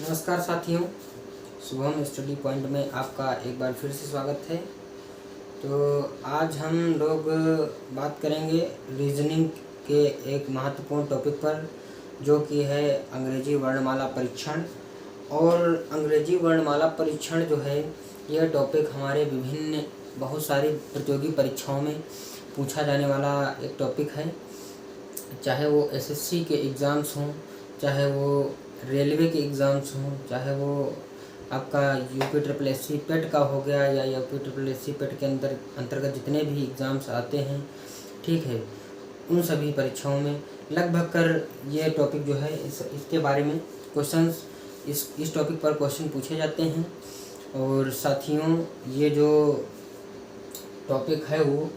नमस्कार साथियों, Shubham study point में आपका एक बार फिर से स्वागत है। तो आज हम लोग बात करेंगे रीजनिंग के एक महत्वपूर्ण टॉपिक पर, जो कि है अंग्रेजी वर्णमाला परीक्षण। और अंग्रेजी वर्णमाला परीक्षण जो है, यह टॉपिक हमारे विभिन्न बहुत सारी प्रतियोगी परीक्षाओं में पूछा जाने वाला एक टॉपिक है। चाहे वो एसएससी के एग्ज़ाम्स हों, चाहे वो रेलवे के एग्ज़ाम्स हों, चाहे वो आपका यूपी ट्रिपल एस सी पेट का हो गया या यूपी ट्रिपल एस सी पेट के अंतर्गत जितने भी एग्ज़ाम्स आते हैं, ठीक है, उन सभी परीक्षाओं में लगभग कर ये टॉपिक जो है इसके बारे में क्वेश्चंस इस टॉपिक पर क्वेश्चन पूछे जाते हैं। और साथियों, ये जो टॉपिक है वो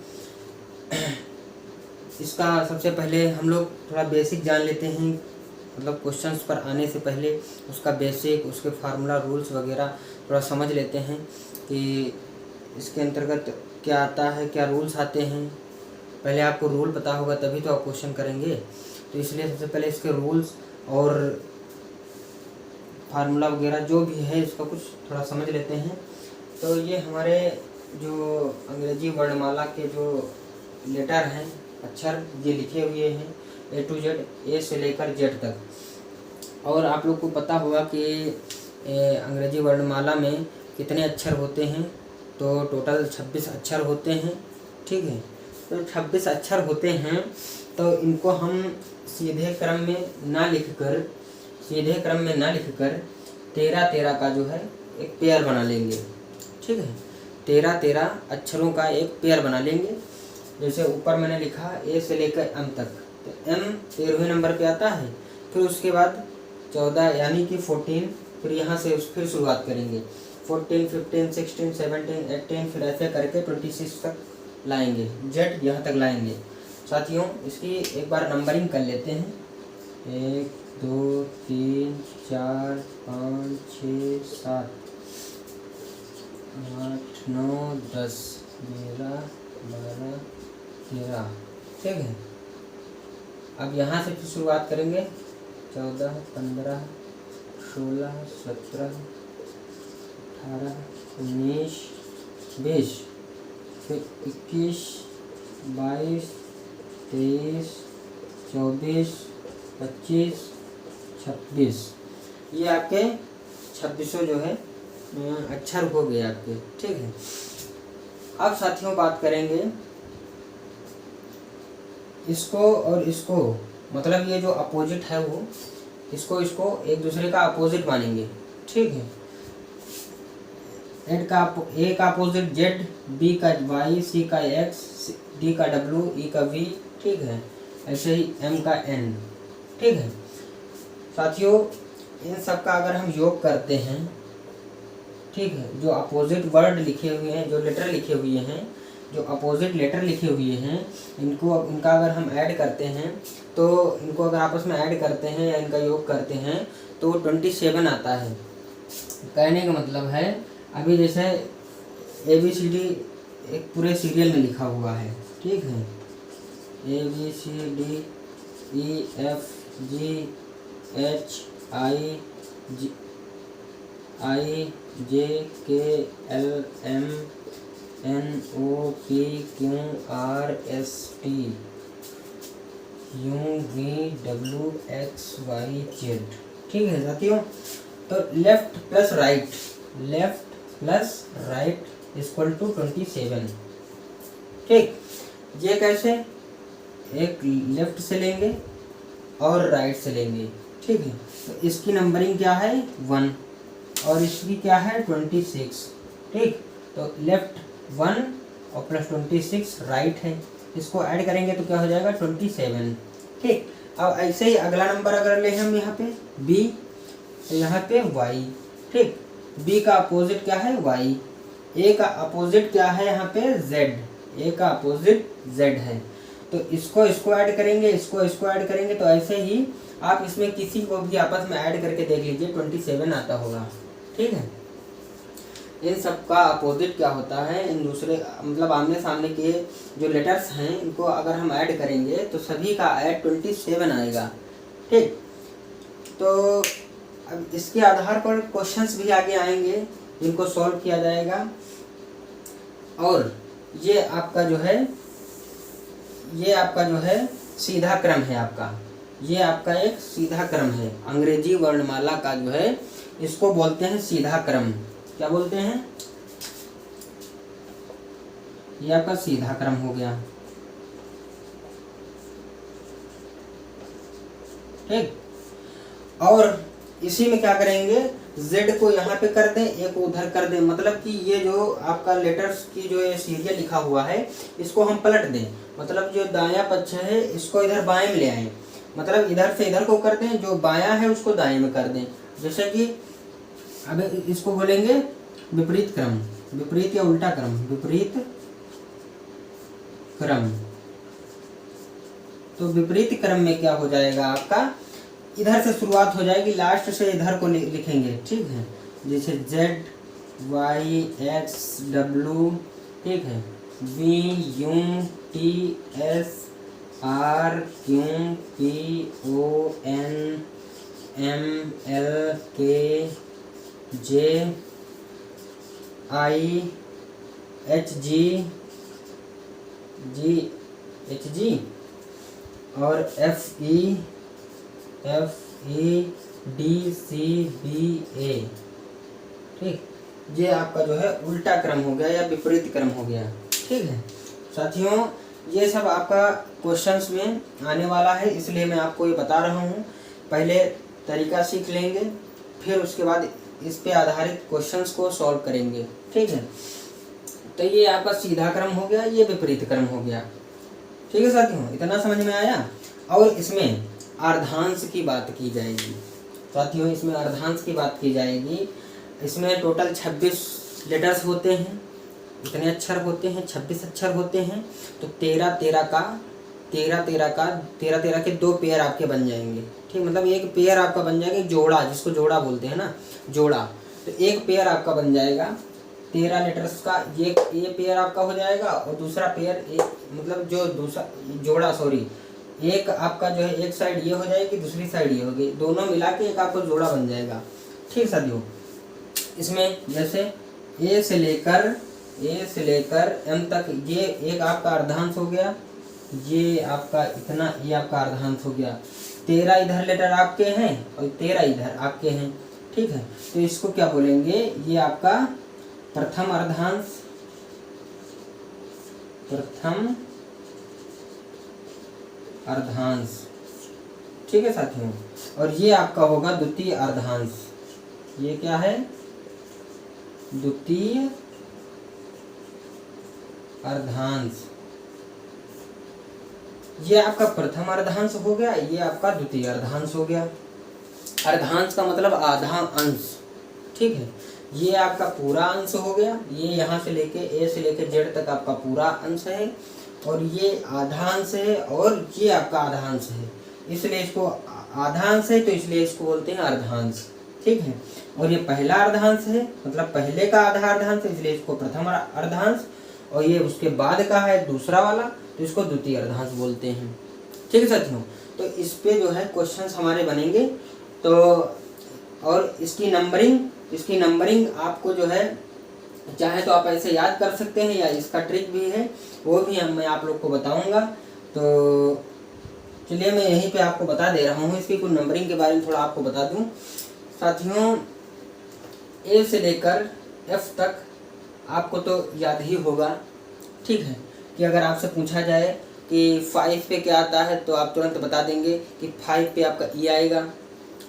इसका सबसे पहले हम लोग थोड़ा बेसिक जान लेते हैं। मतलब क्वेश्चंस पर आने से पहले उसका बेसिक, उसके फार्मूला, रूल्स वगैरह थोड़ा समझ लेते हैं कि इसके अंतर्गत क्या आता है, क्या रूल्स आते हैं। पहले आपको रूल पता होगा तभी तो आप क्वेश्चन करेंगे। तो इसलिए सबसे पहले इसके रूल्स और फार्मूला वगैरह जो भी है इसका कुछ थोड़ा समझ लेते हैं। तो ये हमारे जो अंग्रेजी वर्णमाला के जो लेटर हैं, अक्षर, ये लिखे हुए हैं A to Z, ए से लेकर जेड तक। और आप लोग को पता होगा कि अंग्रेजी वर्णमाला में कितने अक्षर होते हैं। तो टोटल 26 अक्षर होते हैं, ठीक है। तो 26 अक्षर होते हैं, तो इनको हम सीधे क्रम में ना लिखकर 13 का जो है एक पेयर बना लेंगे, ठीक है। 13 अक्षरों का एक पेयर बना लेंगे। जैसे ऊपर मैंने लिखा ए से लेकर एम तक, तो एम 13वें नंबर पे आता है। फिर उसके बाद 14 यानी कि 14, फिर यहाँ से फिर शुरुआत करेंगे 14, 15, 16, 17, 18, फिर ऐसे करके 26 तक लाएंगे, जेड यहाँ तक लाएंगे। साथियों, इसकी एक बार नंबरिंग कर लेते हैं। 1 2 3 4 5 6 7 8 9 10 11 12 13, ठीक है। अब यहाँ से फिर शुरुआत करेंगे 14, 15, 16, 17, 18, 19, 20, फिर 21, 22, 23, 24, 25, 26। ये आपके 26 जो है अक्षर हो गए आपके, ठीक है। अब साथियों बात करेंगे इसको और इसको, मतलब ये जो अपोजिट है वो इसको एक दूसरे का अपोजिट मानेंगे, ठीक है। ए का अपोजिट जेड, बी का वाई, सी का एक्स, डी का डब्ल्यू, ई का वी, ठीक है। ऐसे ही एम का एन, ठीक है। साथियों, इन सब का अगर हम योग करते हैं, ठीक है, जो अपोजिट वर्ड लिखे हुए हैं, जो लेटर लिखे हुए हैं, जो अपोजिट लेटर लिखे हुए हैं, इनका अगर हम ऐड करते हैं, तो इनको अगर आपस में ऐड करते हैं या इनका योग करते हैं तो 27 आता है। कहने का मतलब है, अभी जैसे ABCD एक पूरे सीरियल में लिखा हुआ है, ठीक है। ABCD EF G H I J K L M N O P Q R S T U V W X Y Z, ठीक है साथियों। तो left plus right equal to 27, ठीक। ये कैसे, एक लेफ्ट से लेंगे और राइट से लेंगे, ठीक है। तो इसकी नंबरिंग क्या है 1 और इसकी क्या है 26, ठीक। तो लेफ्ट 1 और प्लस 26 राइट है, इसको ऐड करेंगे तो क्या हो जाएगा 27, ठीक। अब ऐसे ही अगला नंबर अगर ले हम यहाँ पे B, तो यहाँ पे Y, ठीक। B का अपोजिट क्या है Y, A का अपोजिट क्या है यहाँ पे Z, A का अपोजिट Z है। तो इसको ऐड करेंगे, इसको ऐड करेंगे, तो ऐसे ही आप इसमें किसी को भी आपस में ऐड करके देख लीजिए 27 आता होगा, ठीक है। इन सब का अपोजिट क्या होता है, इन दूसरे मतलब आमने सामने के जो लेटर्स हैं, इनको अगर हम ऐड करेंगे तो सभी का ऐड 27 आएगा, ठीक। तो अब इसके आधार पर क्वेश्चंस भी आगे आएंगे, इनको सॉल्व किया जाएगा। और ये आपका जो है सीधा क्रम है आपका, ये आपका एक सीधा क्रम है। अंग्रेजी वर्णमाला का जो है इसको बोलते हैं सीधा क्रम। क्या बोलते हैं? ये आपका सीधा क्रम हो गया, ठीक। और इसी में क्या करेंगे, Z को यहाँ पे कर दें, एक उधर कर दें, मतलब कि ये जो आपका लेटर्स की जो ये सीरियल लिखा हुआ है इसको हम पलट दें, मतलब जो दायां पक्ष है इसको इधर बाएं में ले आए, मतलब इधर से इधर को कर दें, जो बायां है उसको दाएं में कर दें। जैसे कि अब इसको बोलेंगे विपरीत क्रम, विपरीत या उल्टा क्रम, विपरीत क्रम। तो विपरीत क्रम में क्या हो जाएगा आपका, इधर से शुरुआत हो जाएगी, लास्ट से इधर को लिखेंगे, ठीक है। जैसे Z Y X W, ठीक है, V U T S R Q P O N M L K J I H G और F E D C B A, ठीक। ये आपका जो है उल्टा क्रम हो गया या विपरीत क्रम हो गया, ठीक है साथियों। ये सब आपका क्वेश्चंस में आने वाला है, इसलिए मैं आपको ये बता रहा हूँ। पहले तरीका सीख लेंगे, फिर उसके बाद इस पे आधारित क्वेश्चंस को सॉल्व करेंगे, ठीक है। तो ये आपका सीधा क्रम हो गया, ये विपरीत क्रम हो गया, ठीक है साथियों, इतना समझ में आया। और इसमें अर्धांश की बात की जाएगी साथियों, इसमें अर्धांश की बात की जाएगी। इसमें टोटल 26 लेटर्स होते हैं, इतने अक्षर होते हैं, 26 अक्षर होते हैं। तो 13 के 2 पेयर आपके बन जाएंगे, ठीक। मतलब एक पेयर आपका बन जाएगा, जोड़ा, जिसको जोड़ा बोलते हैं ना, जोड़ा। तो एक पेयर आपका बन जाएगा 13 लेटर्स का, ये पेयर आपका हो जाएगा। और दूसरा पेयर मतलब जो दूसरा जोड़ा, सॉरी, एक आपका जो है एक साइड ये हो जाएगी, दूसरी साइड ये होगी, दोनों मिला के एक आपको जोड़ा बन जाएगा, ठीक साथियों। इसमें जैसे ए से लेकर M तक ये एक आपका अर्धांश हो गया, ये आपका इतना, ये आपका अर्धांश हो गया। 13 इधर लेटर आपके हैं और 13 इधर आपके हैं, ठीक है। तो इसको क्या बोलेंगे, ये आपका प्रथम अर्धांश, ठीक है साथियों। और ये आपका होगा द्वितीय अर्धांश, ये क्या है, द्वितीय अर्धांश। ये आपका प्रथम अर्धांश हो गया, ये आपका द्वितीय अर्धांश हो गया। अर्धांश का मतलब आधा अंश, ठीक है। ये आपका पूरा अंश हो गया, ये यहाँ से लेके A से लेके Z तक आपका पूरा अंश है, और ये आधा अंश है, और ये आपका आधा अंश है, इसलिए इसको आधा अंश है, तो इसलिए इसको बोलते हैं अर्धांश, ठीक है। और ये पहला अर्धांश है, मतलब पहले का आधा अर्धांश, इसलिए इसको प्रथम अर्धांश, और ये उसके बाद का है दूसरा वाला, तो इसको द्वितीय अर्धांश बोलते हैं, ठीक है साथियों। तो इस पे जो है क्वेश्चंस हमारे बनेंगे। तो और इसकी नंबरिंग आपको जो है, चाहे तो आप ऐसे याद कर सकते हैं, या इसका ट्रिक भी है, वो भी मैं आप लोग को बताऊंगा। तो चलिए मैं यहीं पे आपको बता दे रहा हूँ, इसकी कुछ नंबरिंग के बारे में थोड़ा आपको बता दूं साथियों। A से लेकर F तक आपको तो याद ही होगा, ठीक है, कि अगर आपसे पूछा जाए कि 5 पे क्या आता है, तो आप तुरंत बता देंगे कि 5 पे आपका E आएगा।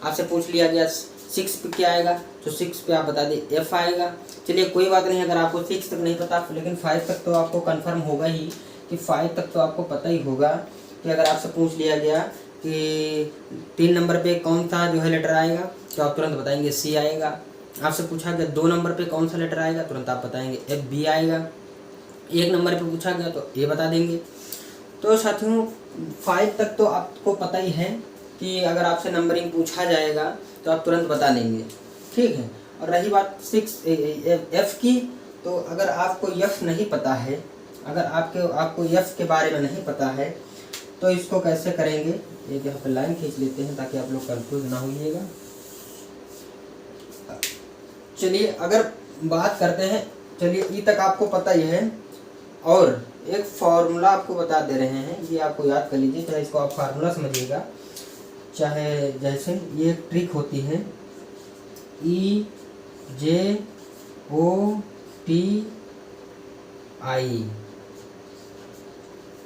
आपसे पूछ लिया गया 6 पे क्या आएगा, तो 6 पे आप बता दें F आएगा। चलिए कोई बात नहीं, अगर आपको 6 तक नहीं पता, लेकिन 5 तक तो आपको कंफर्म होगा ही, कि 5 तक तो आपको पता ही होगा कि अगर आपसे पूछ लिया गया कि 3 नंबर पे कौन सा जो है लेटर आएगा, तो आप तुरंत बताएंगे C आएगा। आपसे पूछा गया 2 नंबर पे कौन सा लेटर आएगा, तुरंत आप बताएंगे FB आएगा। 1 नंबर पे पूछा गया तो A बता देंगे। तो साथियों 5 तक तो आपको पता ही है कि अगर आपसे नंबरिंग पूछा जाएगा तो आप तुरंत बता देंगे, ठीक है। और रही बात 6 F की, तो अगर आपको F नहीं पता है, अगर आपको F के बारे में नहीं पता है, तो इसको कैसे करेंगे, एक यहाँ पर लाइन खींच लेते हैं ताकि आप लोग कंफ्यूज ना होइएगा। चलिए अगर बात करते हैं, चलिए ई तक आपको पता ही है, और एक फॉर्मूला आपको बता दे रहे हैं, ये आपको याद कर लीजिए, चाहे इसको आप फार्मूला समझिएगा चाहे जैसे, ये एक ट्रिक होती है, ई जे ओ टी आई,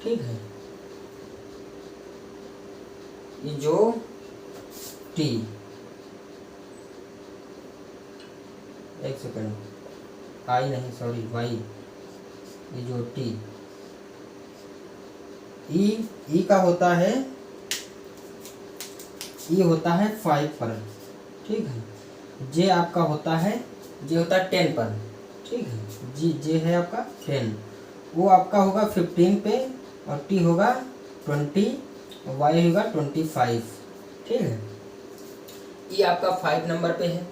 ठीक है, ये जो टी, एक सेकंड, आई नहीं सॉरी वाई, ये जो टी, ई का होता है, ई होता है 5 पर, ठीक है, जे आपका होता है, जे होता है 10 पर, ठीक है, जे है आपका 10, वो आपका होगा 15 पे, और टी होगा 20, और वाई होगा 25, ठीक है। ई आपका 5 नंबर पे है,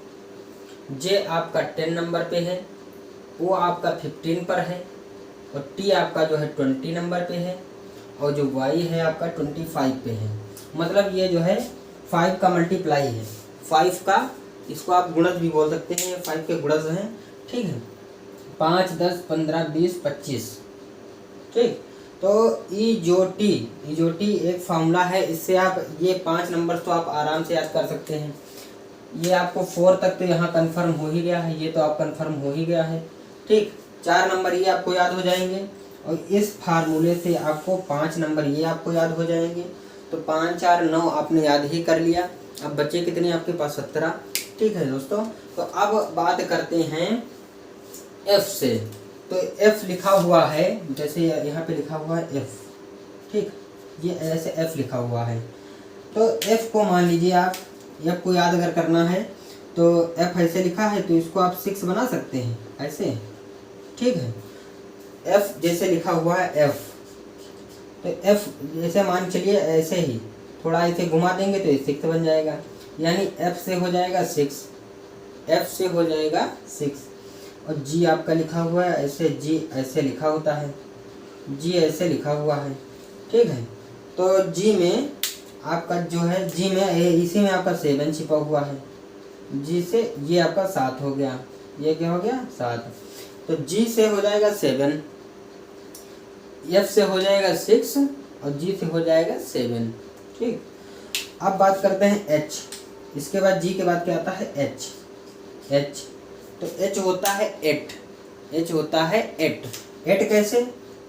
जे आपका 10 नंबर पे है, वो आपका 15 पर है, और टी आपका जो है 20 नंबर पे है, और जो वाई है आपका 25 पे है। मतलब ये जो है 5 का मल्टीप्लाई है, 5 का, इसको आप गुणज भी बोल सकते हैं, 5 के गुणज हैं, ठीक है, 5 10 15 20 25, ठीक। तो ई जो टी एक फार्मूला है, इससे आप ये 5 नंबर तो आप आराम से याद कर सकते हैं। ये आपको 4 तक तो यहाँ कंफर्म हो ही गया है, ये तो आप कंफर्म हो ही गया है, ठीक। 4 नंबर ये आपको याद हो जाएंगे, और इस फार्मूले से आपको 5 नंबर ये आपको याद हो जाएंगे। तो 5 4 9 आपने याद ही कर लिया। अब बच्चे कितने आपके पास? 17, ठीक है दोस्तों। तो अब बात करते हैं एफ से। तो एफ लिखा हुआ है, जैसे यहाँ पे लिखा हुआ है एफ, ठीक, ये ऐसे एफ लिखा हुआ है। तो एफ को मान लीजिए आप, एफ को याद अगर करना है तो एफ ऐसे लिखा है, तो इसको आप 6 बना सकते हैं ऐसे, ठीक है। एफ जैसे लिखा हुआ है एफ, तो एफ जैसे मान चलिए ऐसे ही थोड़ा ऐसे घुमा देंगे तो ये 6 बन जाएगा, यानी एफ से हो जाएगा 6, एफ से हो जाएगा 6। और जी आपका लिखा हुआ है ऐसे, जी ऐसे लिखा होता है, जी ऐसे लिखा हुआ है, ठीक है। तो जी में आपका जो है, जी में इसी में आपका 7 छिपा हुआ है, जी से ये आपका 7 हो गया, ये क्या हो गया 7। तो जी से हो जाएगा 7, एफ से हो जाएगा 6, और जी से हो जाएगा 7, ठीक। अब बात करते हैं एच, इसके बाद जी के बाद क्या आता है एच, एच। तो एच होता है 8, एच होता है 8, 8 कैसे?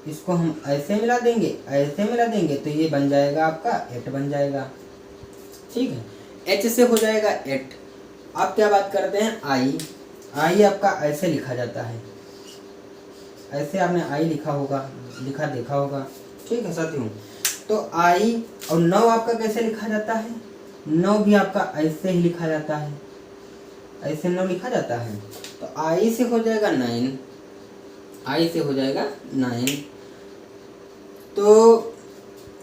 इसको हम ऐसे मिला देंगे, ऐसे मिला देंगे तो ये बन जाएगा आपका 8 बन जाएगा, ठीक है। एच से हो जाएगा 8। अब क्या बात करते हैं आई, आई आपका ऐसे लिखा जाता है, ऐसे आपने आई लिखा होगा, लिखा देखा होगा, ठीक है साथियों। तो आई, और 9 आपका कैसे लिखा जाता है? 9 भी आपका ऐसे ही लिखा जाता है, ऐसे 9 लिखा जाता है। तो आई से हो जाएगा 9, आई से हो जाएगा 9। तो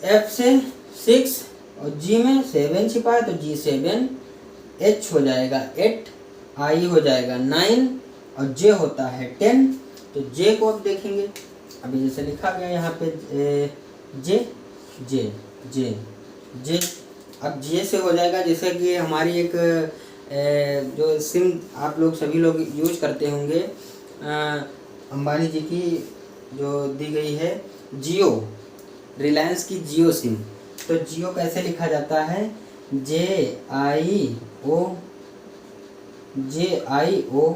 एफ से 6, और जी में 7 छिपा है, तो जी 7, एच हो जाएगा 8, आई हो जाएगा 9, और जे होता है 10। तो जे को अब देखेंगे, अभी जैसे लिखा गया यहाँ पे जे, जे जे जे। अब जे से हो जाएगा, जैसे कि हमारी एक जो सिम आप लोग सभी लोग यूज करते होंगे, अंबानी जी की जो दी गई है जियो, रिलायंस की जियो सिम। तो जियो कैसे लिखा जाता है? जे आई ओ, जे आई ओ,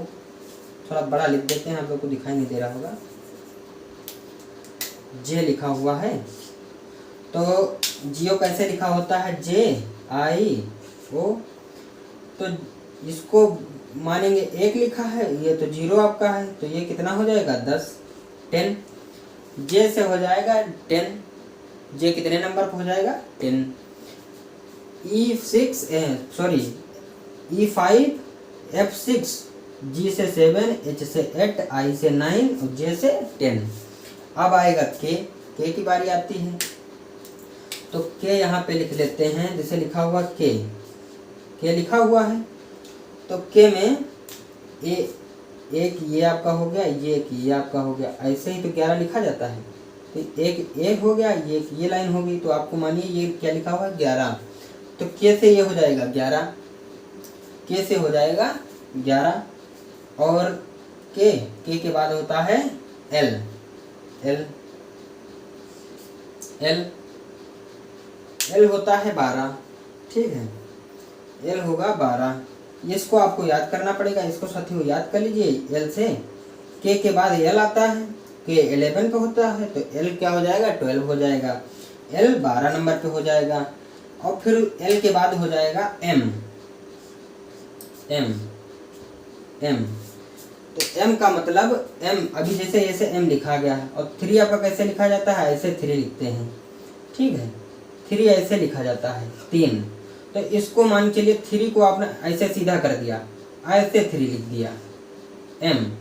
थोड़ा बड़ा लिख देते हैं, आप लोग को दिखाई नहीं दे रहा होगा, जे लिखा हुआ है। तो जियो कैसे लिखा होता है? जे आई ओ। तो इसको मानेंगे 1 लिखा है, ये तो 0 आपका है, तो ये कितना हो जाएगा 10, 10। जे से हो जाएगा 10, जे कितने नंबर पर हो जाएगा 10। E6 sorry E5 F6, G से 7, H से 8, I से 9, और J से 10। अब आएगा K की बारी आती है। तो K यहाँ पे लिख लेते हैं, जैसे लिखा हुआ K लिखा हुआ है। तो K में एक ये आपका हो गया, ये आपका हो गया, ऐसे ही तो 11 लिखा जाता है। तो एक हो गया, ये लाइन होगी, तो आपको मानिए ये क्या लिखा हुआ है 11। तो K से ये हो जाएगा 11, K से हो जाएगा 11, और के बाद होता है एल, एल एल एल होता है 12, ठीक है, एल होगा 12। इसको आपको याद करना पड़ेगा, इसको साथियों याद कर लीजिए। एल से के बाद एल आता है, के 11 पे होता है, तो एल क्या हो जाएगा 12 हो जाएगा, एल 12 नंबर पे हो जाएगा। और फिर एल के बाद हो जाएगा एम, एम एम तो एम का मतलब एम, अभी जैसे ऐसे एम लिखा गया है, और 3 आपका कैसे लिखा जाता है, ऐसे 3 लिखते हैं, ठीक है, 3 ऐसे लिखा जाता है 3। तो इसको मान के लिए 3 को आपने ऐसे सीधा कर दिया, ऐसे 3 लिख दिया, एम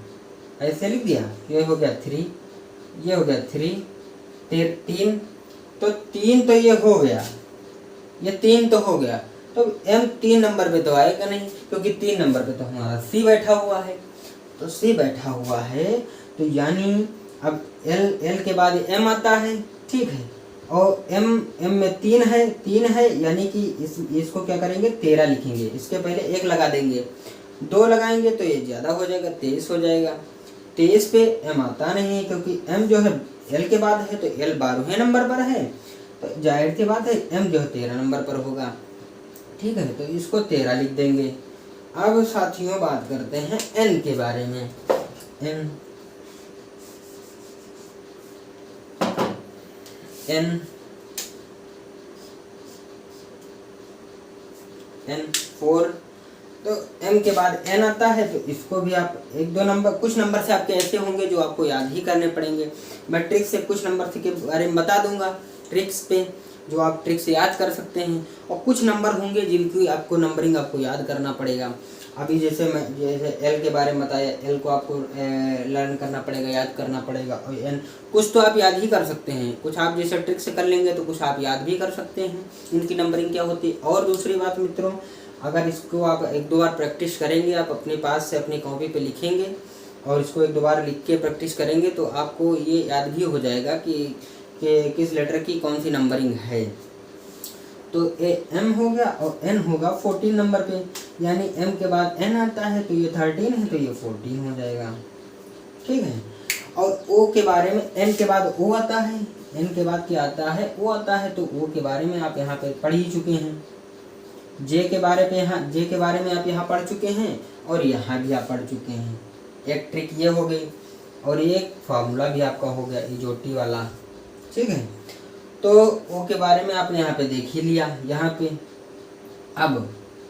ऐसे लिख दिया, ये हो गया 3, ये हो गया 3, 3 तो 3 तो ये हो गया, ये 3 तो हो गया। तो एम 3 नंबर पे तो आएगा नहीं, क्योंकि 3 नंबर पे तो हमारा सी बैठा हुआ है, तो सी बैठा हुआ है, तो यानी अब एल के बाद एम आता है, ठीक है, और एम में 3 है, यानी कि इसको क्या करेंगे 13 लिखेंगे, इसके पहले 1 लगा देंगे, 2 लगाएंगे तो ये ज़्यादा हो जाएगा, 23 हो जाएगा। 23 पे एम आता नहीं है, क्योंकि एम जो है एल के बाद है, तो एल 12वें नंबर पर है, तो जाहिर सी बात है एम जो है 13 नंबर पर होगा, ठीक है, तो इसको 13 लिख देंगे। अब साथियों बात करते हैं एन के बारे में। एन 4, तो एम के बाद एन आता है, तो इसको भी आप 1-2 नंबर, कुछ नंबर से आपके ऐसे होंगे जो आपको याद ही करने पड़ेंगे। मैं ट्रिक्स से कुछ नंबर के बारे में बता दूंगा, ट्रिक्स पे जो आप ट्रिक से याद कर सकते हैं, और कुछ नंबर होंगे जिनकी आपको नंबरिंग आपको याद करना पड़ेगा। अभी जैसे एल के बारे में बताया, एल को आपको लर्न करना पड़ेगा, याद करना पड़ेगा, और एन कुछ तो आप याद ही कर सकते हैं, कुछ आप जैसे ट्रिक से कर लेंगे तो कुछ आप याद भी कर सकते हैं, इनकी नंबरिंग क्या होती है। और दूसरी बात मित्रों, अगर इसको आप 1-2 बार प्रैक्टिस करेंगे, आप अपने पास से अपनी कॉपी पे लिखेंगे और इसको 1-2 बार लिख के प्रैक्टिस करेंगे, तो आपको ये याद भी हो जाएगा कि किस लेटर की कौन सी नंबरिंग है। तो एम हो गया, और एन होगा 14 नंबर पे, यानी एम के बाद एन आता है, तो ये 13 है, तो ये 14 हो जाएगा, ठीक है। और ओ के बारे में, एन के बाद ओ आता है, एन के बाद क्या आता है, ओ आता है, तो ओ के बारे में आप यहाँ पे पढ़ ही चुके हैं। जे के बारे में आप यहाँ पढ़ चुके हैं, और यहाँ भी आप पढ़ चुके हैं। एक ट्रिक ये हो गई, और एक फार्मूला भी आपका हो गया इजोटी वाला, ठीक है। तो ओ के बारे में आपने यहाँ पे देख ही लिया। यहाँ पे अब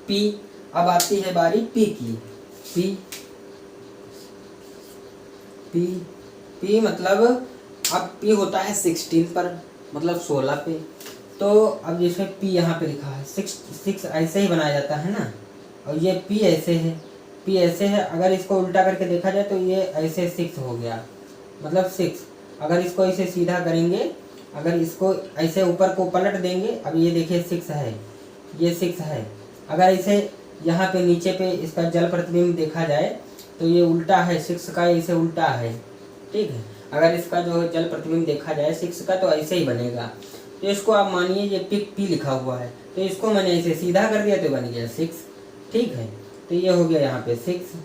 पी, अब आती है बारी पी की। पी मतलब अब पी होता है 16 पर, मतलब 16 पे। तो अब जैसे पी यहाँ पे लिखा है 6 ऐसे ही बनाया जाता है ना, और ये पी ऐसे है, अगर इसको उल्टा करके देखा जाए तो ये ऐसे 6 हो गया, मतलब 6। अगर इसको ऐसे सीधा करेंगे, अगर इसको ऐसे ऊपर को पलट देंगे, अब ये देखिए 6 है, ये 6 है। अगर इसे यहाँ पे नीचे पे इसका जल प्रतिबिंब देखा जाए तो ये उल्टा है, 6 का इसे उल्टा है, ठीक है। अगर इसका जो जल प्रतिबिंब देखा जाए 6 का, तो ऐसे ही बनेगा। तो इसको आप मानिए ये पी लिखा हुआ है, तो इसको मैंने इसे सीधा कर दिया तो बन गया 6, ठीक है। तो ये हो गया यहाँ पे 6।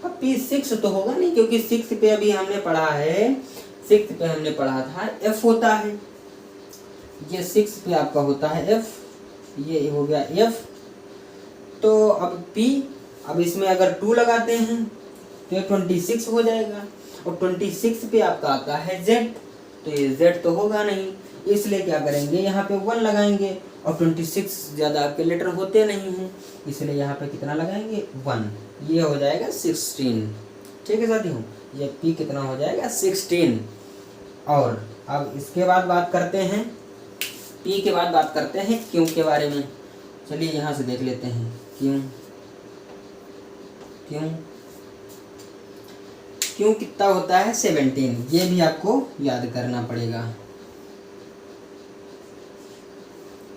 अब पी 6 तो होगा नहीं, क्योंकि 6 पे अभी हमने पढ़ा है, 6 पे हमने पढ़ा था एफ होता है, ये 6 पे आपका होता है एफ, ये हो गया एफ। तो अब पी, अब इसमें अगर 2 लगाते हैं तो ये 26 हो जाएगा, और 26 पे आपका आता है जेड, तो ये जेड तो होगा नहीं, इसलिए क्या करेंगे यहाँ पे 1 लगाएंगे, और 26 ज़्यादा आपके लेटर होते नहीं हैं, इसलिए यहाँ पे कितना लगाएंगे 1, ये हो जाएगा 16, ठीक है साथियों। ये पी कितना हो जाएगा 16। और अब इसके बाद बात करते हैं, पी के बाद बात करते हैं क्यों के बारे में। चलिए यहाँ से देख लेते हैं क्यों कितना होता है 17, ये भी आपको याद करना पड़ेगा,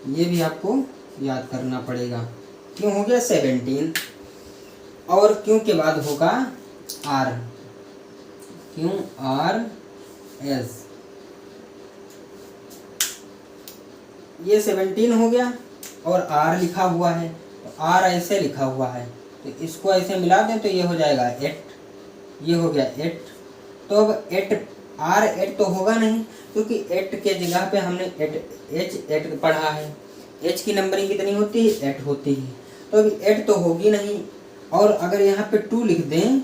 ये भी आपको याद करना पड़ेगा। क्यों हो गया 17, और क्यों के बाद होगा आर, क्यों आर एस, ये 17 हो गया, और आर लिखा हुआ है, तो आर ऐसे लिखा हुआ है, तो इसको ऐसे मिला दें तो ये हो जाएगा 8, ये हो गया 8। तो अब 8 8 तो होगा नहीं, क्योंकि 8 के जगह पे हमने 8 पढ़ा है। h की नंबरिंग कितनी होती है? 8 होती है। तो अभी 8 तो होगी नहीं, और अगर यहाँ पे 2 लिख दें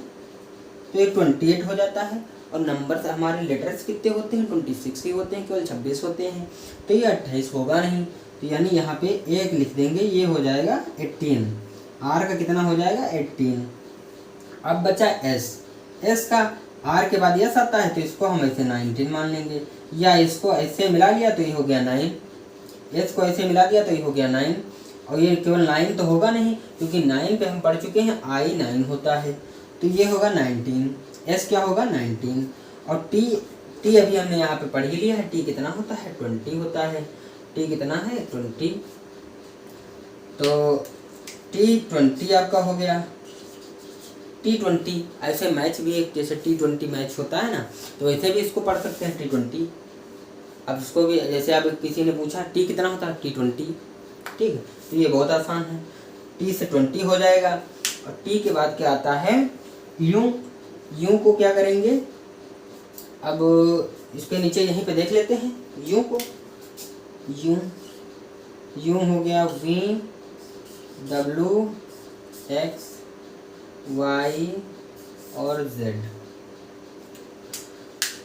तो ये 28 हो जाता है। और नंबर हमारे लेटर्स कितने होते हैं? 26 ही होते हैं, केवल 26 होते हैं। तो ये 28 होगा नहीं, तो यानी यहाँ पे 1 लिख देंगे, ये हो जाएगा 18। r का कितना हो जाएगा? 18। अब बचा s का r के बाद s आता है, तो इसको हम ऐसे 19 मान लेंगे, या इसको ऐसे मिला लिया तो ये हो गया 9, s को ऐसे मिला दिया तो ये हो गया 9। और ये केवल 9 तो होगा नहीं, क्योंकि 9 पे हम पढ़ चुके हैं I 9 होता है, तो ये होगा 19। s क्या होगा? 19। और t अभी हमने यहाँ पे पढ़ ही लिया है, t कितना होता है? 20 होता है। t कितना है? 20। तो t20 आपका हो गया। t20 ऐसे मैच भी एक, जैसे t20 मैच होता है ना, तो वैसे भी इसको पढ़ सकते हैं t20। अब इसको भी जैसे अब किसी ने पूछा t कितना होता है? t20, ठीक है। तो ये बहुत आसान है, t से 20 हो जाएगा। और t के बाद क्या आता है? u को क्या करेंगे? अब इसके नीचे यहीं पे देख लेते हैं u को। u हो गया v w x y और z।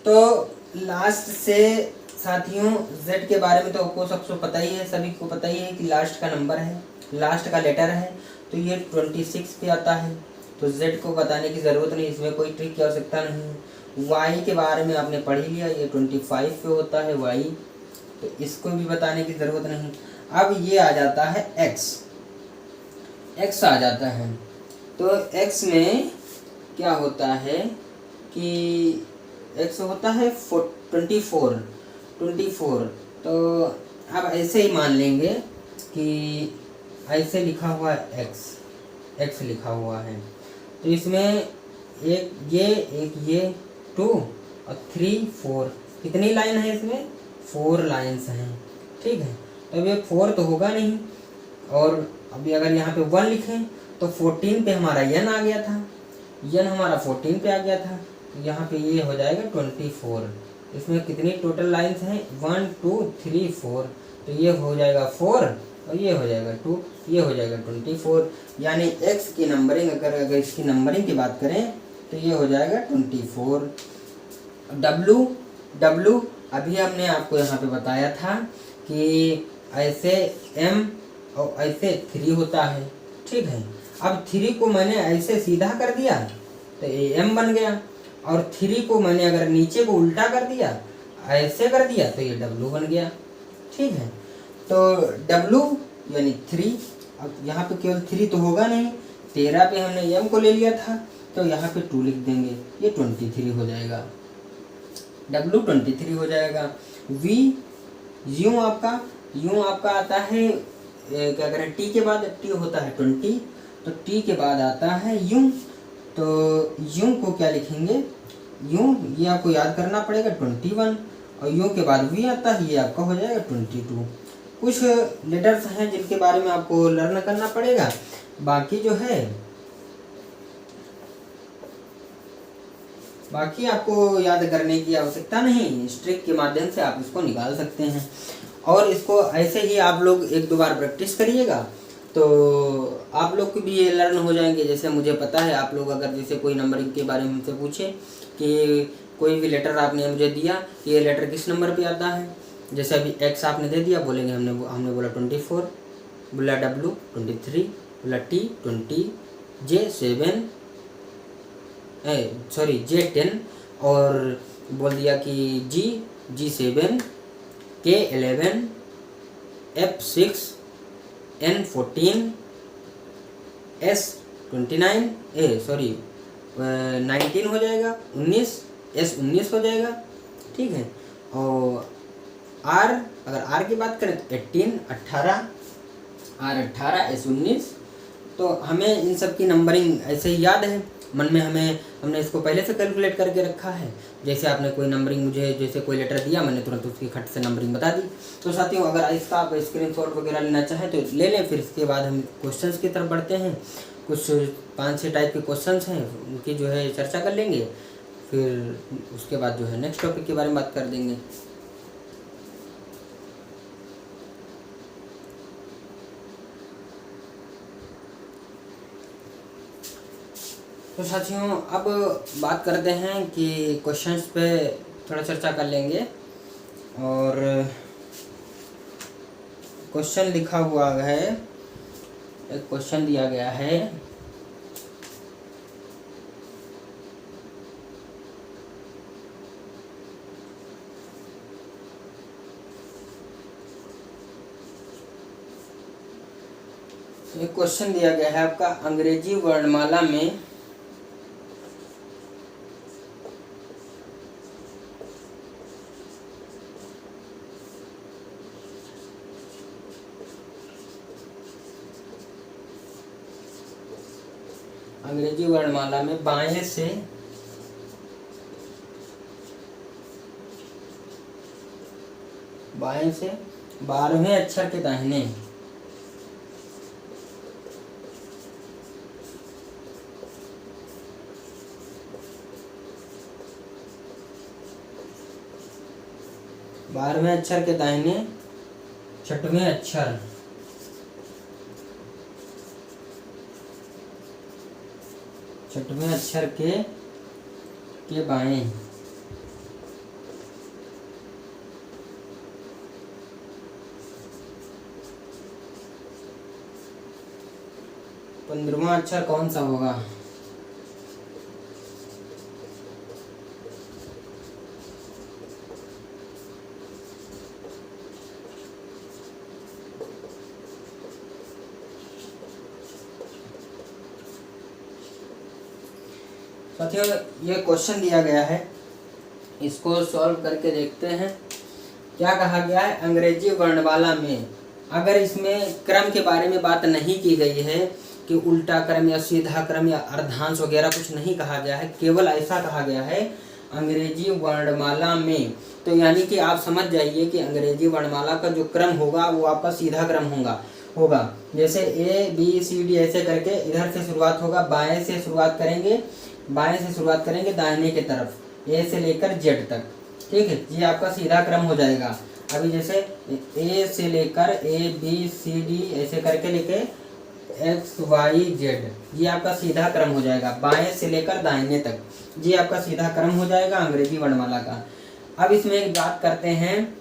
तो लास्ट से साथियों z के बारे में तो आपको सबको पता ही है, सभी को पता ही है कि लास्ट का नंबर है, लास्ट का लेटर है, तो ये 26 पे आता है। तो z को बताने की ज़रूरत नहीं, इसमें कोई ट्रिक की आवश्यकता नहीं। y के बारे में आपने पढ़ ही लिया, ये 25 पे होता है y, तो इसको भी बताने की ज़रूरत नहीं। अब ये आ जाता है x आ जाता है। तो x में क्या होता है कि x होता है 24। तो अब ऐसे ही मान लेंगे कि ऐसे लिखा हुआ है x लिखा हुआ है, तो इसमें एक ये 2 और 3 4, कितनी लाइन है इसमें? 4 लाइन्स हैं, ठीक है। तो अब ये 4 तो होगा नहीं, और अभी अगर यहाँ पे 1 लिखें तो 14 पे हमारा n आ गया था, n हमारा 14 पे आ गया था, तो यहाँ पे ये हो जाएगा 24। इसमें कितनी टोटल लाइन्स हैं? 1 2 3 4, तो ये हो जाएगा 4 और ये हो जाएगा 2, ये हो जाएगा 24। यानी x की नंबरिंग अगर इसकी नंबरिंग की बात करें तो ये हो जाएगा 24। w अभी हमने आपको यहाँ पे बताया था कि ऐसे m और ऐसे 3 होता है, ठीक है। अब 3 को मैंने ऐसे सीधा कर दिया तो ये m बन गया, और 3 को मैंने अगर नीचे को उल्टा कर दिया, ऐसे कर दिया, तो ये w बन गया, ठीक है। तो w यानी 3। अब यहाँ पे केवल 3 तो होगा नहीं, 13 पे हमने m को ले लिया था, तो यहाँ पे 2 लिख देंगे, ये 23 हो जाएगा, w 23 हो जाएगा। v u आपका आता है क्या करें, t के बाद t होता है 20, तो t के बाद आता है u, तो u को क्या लिखेंगे? u ये आपको याद करना पड़ेगा 21, और u के बाद v आता है, ये आपका हो जाएगा 22। कुछ लेटर्स हैं जिनके बारे में आपको लर्न करना पड़ेगा, बाकी जो है बाकी आपको याद करने की आवश्यकता नहीं, स्ट्रिक के माध्यम से आप इसको निकाल सकते हैं। और इसको ऐसे ही आप लोग 1-2 बार प्रैक्टिस करिएगा तो आप लोग को भी ये लर्न हो जाएंगे। जैसे मुझे पता है आप लोग अगर जैसे कोई नंबरिंग के बारे में हमसे पूछे कि कोई भी लेटर आपने मुझे दिया कि ये लेटर किस नंबर पे आता है, जैसे अभी x आपने दे दिया, बोलेंगे हमने बोला 24, बोला w 23, बोला t 20, j 10, और बोल दिया कि g 7, k 11, f 6, n 14, s 29, 19 हो जाएगा, 19, s 19 हो जाएगा, ठीक है। और r अगर r की बात करें तो 18, 18, r 18, s 19। तो हमें इन सब की नंबरिंग ऐसे ही याद है मन में, हमने इसको पहले से कैलकुलेट करके रखा है। जैसे आपने कोई नंबरिंग मुझे जैसे कोई लेटर दिया, मैंने तुरंत उसकी खट से नंबरिंग बता दी। तो साथियों अगर इसका आप स्क्रीनशॉट वगैरह लेना चाहें तो ले लें, फिर इसके बाद हम क्वेश्चंस की तरफ बढ़ते हैं। कुछ 5-6 टाइप के क्वेश्चंस हैं, उनकी जो है चर्चा कर लेंगे, फिर उसके बाद जो है नेक्स्ट टॉपिक के बारे में बात कर देंगे। तो साथियों अब बात करते हैं कि क्वेश्चंस पे थोड़ा चर्चा कर लेंगे। और क्वेश्चन लिखा हुआ है, एक क्वेश्चन दिया गया है, एक क्वेश्चन दिया गया है आपका अंग्रेजी वर्णमाला में बाएं से 12वें अक्षर के दाहिने छठवें अक्षर के बाएं 15वां अक्षर कौन सा होगा? साथियों ये क्वेश्चन दिया गया है, इसको सॉल्व करके देखते हैं। क्या कहा गया है? अंग्रेजी वर्णमाला में अगर इसमें क्रम के बारे में बात नहीं की गई है कि उल्टा क्रम या सीधा क्रम या अर्धांश वगैरह कुछ नहीं कहा गया है, केवल ऐसा कहा गया है अंग्रेजी वर्णमाला में, तो यानी कि आप समझ जाइए कि अंग्रेजी वर्णमाला का जो क्रम होगा वो आपका सीधा क्रम होगा। जैसे ABCD ऐसे करके इधर से शुरुआत होगा, बाएं से शुरुआत करेंगे दाहिने की तरफ, A से लेकर Z तक, ठीक है, ये आपका सीधा क्रम हो जाएगा। अभी जैसे A से लेकर ABCD ऐसे करके लेके XYZ, ये आपका सीधा क्रम हो जाएगा, बाएं से लेकर दाहिने तक, ये आपका सीधा क्रम हो जाएगा अंग्रेजी वर्णमाला का। अब इसमें एक बात करते हैं,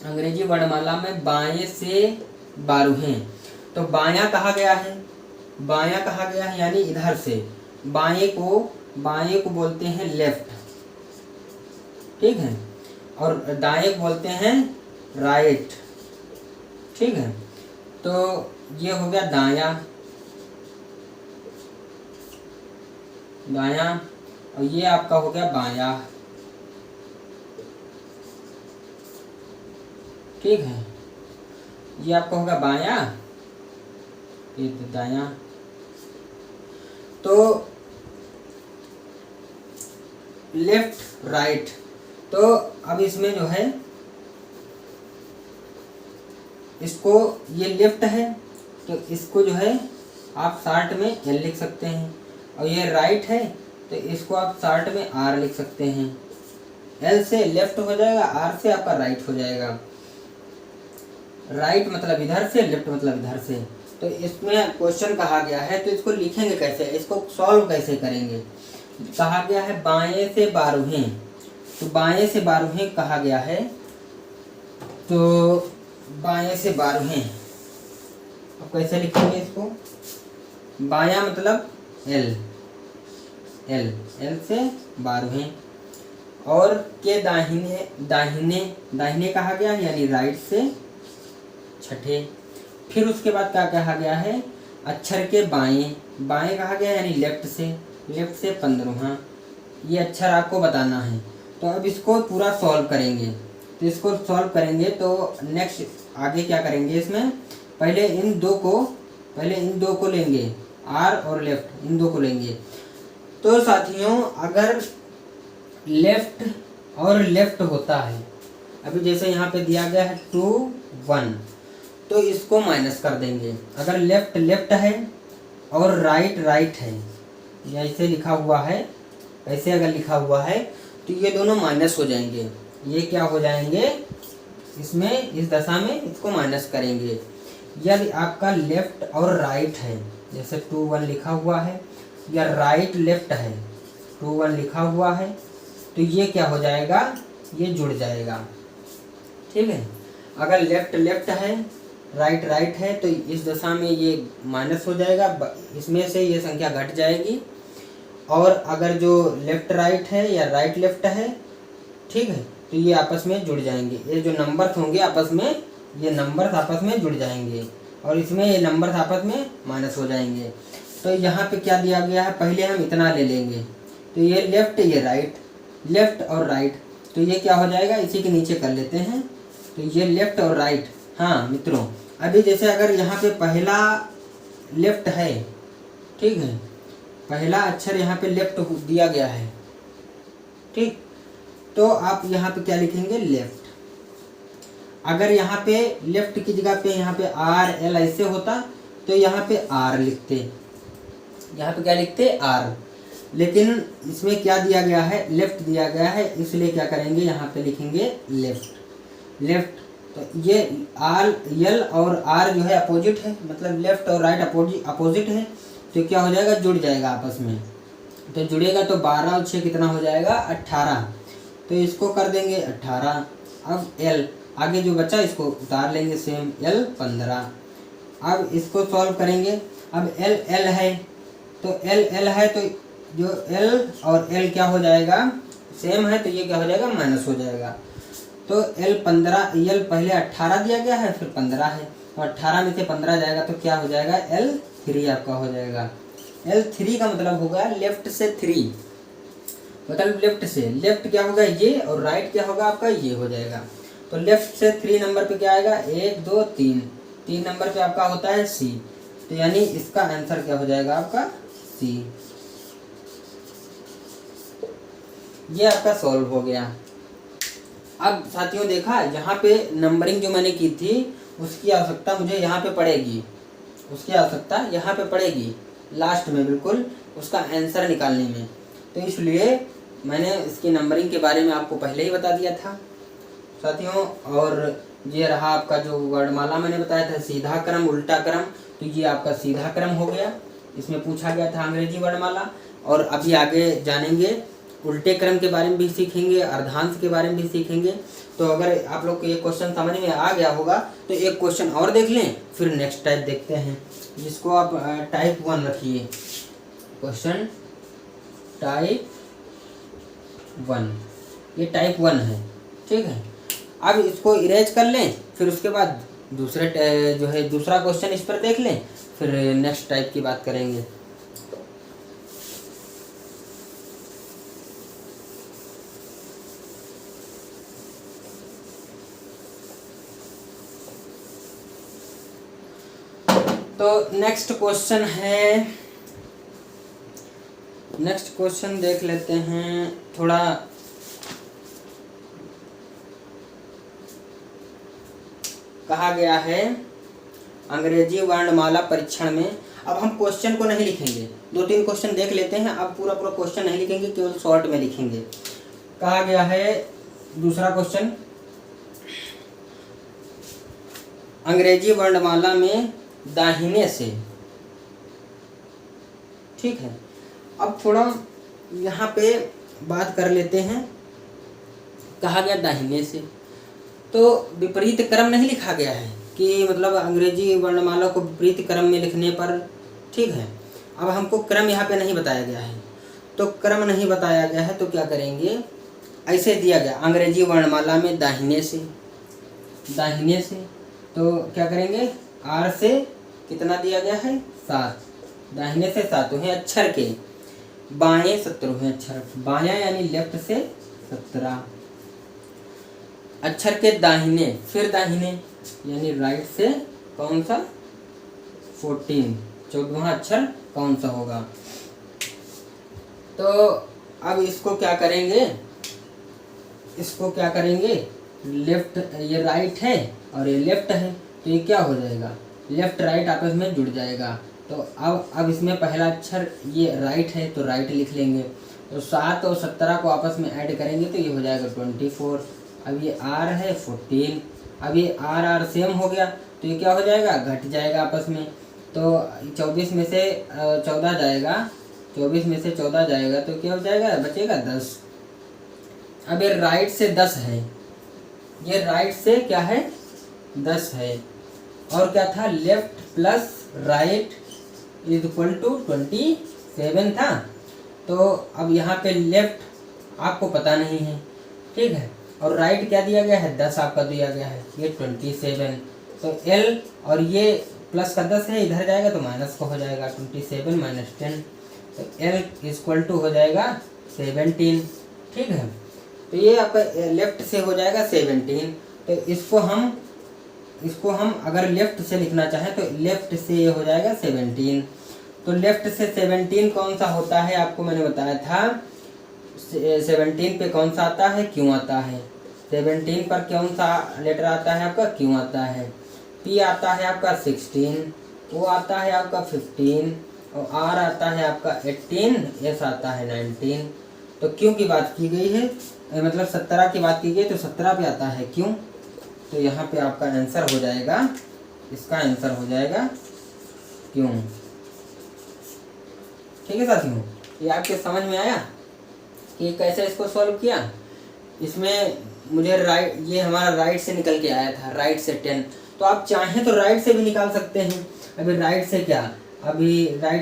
अंग्रेजी वर्णमाला में बाएं से 12वें, तो बायां कहा गया है यानी इधर से, बाएं को बोलते हैं लेफ्ट, ठीक है, और दाएं को बोलते हैं राइट, ठीक है। तो ये हो गया दायां और ये आपका हो गया बायां, ठीक है, ये आपका होगा बायां, ये तो दायां। तो लेफ्ट राइट, तो अब इसमें जो है इसको, ये लेफ्ट है तो इसको जो है आप शॉर्ट में L लिख सकते हैं, और ये राइट है तो इसको आप शॉर्ट में R लिख सकते हैं। L से लेफ्ट हो जाएगा, R से आपका राइट हो जाएगा। राइट मतलब इधर से, लेफ्ट मतलब इधर से। तो इसमें क्वेश्चन कहा गया है तो इसको लिखेंगे कैसे, इसको सॉल्व कैसे करेंगे? कहा गया है बाएं से 12वें, तो बाएं से 12वें कहा गया है, तो बाएं से 12वें अब कैसे लिखेंगे इसको? बायां मतलब L से 12वें, और के दाहिने कहा गया है यानी राइट से छठे। फिर उसके बाद क्या कहा गया है? अक्षर के बाएं कहा गया यानी लेफ्ट से 15वां, ये अक्षर आपको बताना है। तो अब इसको पूरा सॉल्व करेंगे, तो इसको सॉल्व करेंगे तो नेक्स्ट आगे क्या करेंगे, इसमें पहले इन दो को लेंगे, R और लेफ्ट, इन दो को लेंगे। तो साथियों अगर लेफ्ट और लेफ्ट होता है, अभी जैसे यहाँ पे दिया गया है 2 1, तो इसको माइनस कर देंगे। अगर लेफ्ट है और राइट राइट है, ऐसे लिखा हुआ है, ऐसे अगर लिखा हुआ है तो ये दोनों माइनस हो जाएंगे। ये क्या हो जाएंगे, इसमें इस दशा में इसको माइनस करेंगे। यदि आपका लेफ्ट और राइट है, जैसे 2 1 लिखा हुआ है, या राइट लेफ्ट है 2 1 लिखा हुआ है, तो ये क्या हो जाएगा, ये जुड़ जाएगा। ठीक है, अगर लेफ्ट लेफ्ट है राइट राइट है तो इस दशा में ये माइनस हो जाएगा, इसमें से ये संख्या घट जाएगी। और अगर जो लेफ्ट राइट है या राइट लेफ्ट है, ठीक है, तो ये आपस में जुड़ जाएंगे। ये जो नंबर्स होंगे आपस में, ये नंबर्स आपस में जुड़ जाएंगे और इसमें ये नंबर्स आपस में माइनस हो जाएंगे। तो यहाँ पे क्या दिया गया है, पहले हम इतना ले लेंगे, तो ये लेफ्ट ये राइट, लेफ्ट और राइट, तो ये क्या हो जाएगा, इसी के नीचे कर लेते हैं। तो ये लेफ्ट और राइट। हाँ मित्रों, अभी जैसे अगर यहाँ पे पहला लेफ्ट है, ठीक है, पहला अक्षर यहाँ पे लेफ्ट दिया गया है, ठीक, तो आप यहाँ पे क्या लिखेंगे, लेफ्ट। अगर यहाँ पे लेफ्ट की जगह पे यहाँ पे आर एल ऐसे होता तो यहाँ पे आर लिखते, यहाँ पे क्या लिखते, आर। लेकिन इसमें क्या दिया गया है, लेफ्ट दिया गया है, इसलिए क्या करेंगे, यहाँ पे लिखेंगे लेफ्ट। लेफ्ट तो ये आर यल और आर जो है अपोजिट है, मतलब लेफ्ट और राइट अपोजिट है, तो क्या हो जाएगा, जुड़ जाएगा आपस में। तो जुड़ेगा तो 12 और 6 कितना हो जाएगा, 18। तो इसको कर देंगे 18। अब एल आगे जो बचा इसको उतार लेंगे सेम, एल 15। अब इसको सॉल्व करेंगे। अब एल एल है तो एल है तो जो एल और एल क्या हो जाएगा, सेम है, तो ये क्या हो जाएगा, माइनस हो जाएगा। तो एल 15, एल पहले 18 दिया गया है, फिर 15 है, और 18 में से 15 जाएगा तो क्या हो जाएगा, एल 3 आपका हो जाएगा। एल 3 का मतलब होगा लेफ्ट से 3, मतलब लेफ्ट से, लेफ्ट क्या होगा ये, और राइट क्या होगा आपका, ये हो जाएगा। तो लेफ्ट से 3 नंबर पे क्या आएगा, 1 2 3, 3 नंबर पे आपका होता है सी, तो यानी इसका आंसर क्या हो जाएगा आपका, सी। ये आपका सॉल्व हो गया। अब साथियों देखा, यहाँ पे नंबरिंग जो मैंने की थी उसकी आवश्यकता मुझे यहाँ पे पड़ेगी, उसकी आवश्यकता यहाँ पे पड़ेगी लास्ट में, बिल्कुल उसका आंसर निकालने में। तो इसलिए मैंने इसकी नंबरिंग के बारे में आपको पहले ही बता दिया था साथियों। और ये रहा आपका जो वर्णमाला मैंने बताया था, सीधा क्रम उल्टा क्रम, तो ये आपका सीधा क्रम हो गया। इसमें पूछा गया था अंग्रेजी वर्णमाला। और अभी आगे जानेंगे, उल्टे क्रम के बारे में भी सीखेंगे, अर्धांश के बारे में भी सीखेंगे। तो अगर आप लोग को ये क्वेश्चन समझ में आ गया होगा तो एक क्वेश्चन और देख लें, फिर नेक्स्ट टाइप देखते हैं, जिसको आप टाइप 1 रखिए, क्वेश्चन टाइप 1, ये टाइप 1 है, ठीक है। अब इसको इरेज कर लें, फिर उसके बाद दूसरे जो है दूसरा क्वेश्चन इस पर देख लें, फिर नेक्स्ट टाइप की बात करेंगे। तो नेक्स्ट क्वेश्चन है, नेक्स्ट क्वेश्चन देख लेते हैं। थोड़ा कहा गया है अंग्रेजी वर्णमाला परीक्षण में, अब हम क्वेश्चन को नहीं लिखेंगे, 2-3 क्वेश्चन देख लेते हैं, अब पूरा क्वेश्चन नहीं लिखेंगे, केवल शॉर्ट में लिखेंगे। कहा गया है दूसरा क्वेश्चन, अंग्रेजी वर्णमाला में दाहिने से, ठीक है। अब थोड़ा यहाँ पे बात कर लेते हैं। कहा गया दाहिने से, तो विपरीत क्रम नहीं लिखा गया है कि मतलब अंग्रेजी वर्णमाला को विपरीत क्रम में लिखने पर, ठीक है। अब हमको क्रम यहाँ पे नहीं बताया गया है, तो क्रम नहीं बताया गया है तो क्या करेंगे, ऐसे दिया गया अंग्रेजी वर्णमाला में दाहिने से, दाहिने से, तो क्या करेंगे, आर से कितना दिया गया है, 7, दाहिने से 7 है अक्षर के, बाएं 17 है अक्षर, बायां यानी लेफ्ट से 17, अक्षर के दाहिने, फिर दाहिने यानी राइट से कौन सा, 14, 14वां अक्षर कौन सा होगा। तो अब इसको क्या करेंगे, इसको क्या करेंगे, लेफ्ट, ये राइट है और ये लेफ्ट है, तो ये क्या हो जाएगा, लेफ्ट राइट आपस में जुड़ जाएगा, तो अब इसमें पहला अक्षर ये राइट है तो राइट लिख लेंगे। तो 7 और 17 को आपस में ऐड करेंगे तो ये हो जाएगा 24। अब ये r है 14। अब ये r सेम हो गया तो ये क्या हो जाएगा, घट जाएगा आपस में। तो 24 में से 14 जाएगा, 24 में से 14 जाएगा तो क्या हो जाएगा, बचेगा 10। अब ये राइट से 10 है, ये राइट से क्या है 10 है। और क्या था, left plus right is equal to 27 था। तो अब यहाँ पे लेफ्ट आपको पता नहीं है, ठीक है, और राइट क्या दिया गया है, 10 आपका दिया गया है, ये 27। तो L और ये प्लस का 10 है, इधर जाएगा तो माइनस का हो जाएगा 27 माइनस 10। तो L इक्वल टू हो जाएगा 17, ठीक है। तो ये आपका लेफ्ट से हो जाएगा 17। तो इसको हम अगर लेफ्ट से लिखना चाहें तो लेफ्ट से ये हो जाएगा 17। तो लेफ्ट से 17 कौन सा होता है, आपको मैंने बताया था 17 पे कौन सा आता है, क्यों आता है। 17 पर कौन सा लेटर आता है आपका, क्यों आता है। P आता है आपका 16, O आता है आपका 15 और R आता है आपका 18, S आता है 19। तो क्यों की बात की गई है, मतलब 17 की बात की गई तो 17 पे आता है क्यों। तो यहाँ पे आपका आंसर हो जाएगा, इसका आंसर हो जाएगा क्यों। ठीक है साथियों, ये आपके समझ में आया कि कैसे इसको सॉल्व किया। इसमें मुझे राइट, ये हमारा राइट से निकल के आया था, राइट से 10। तो आप चाहें तो राइट से भी निकाल सकते हैं। अभी राइट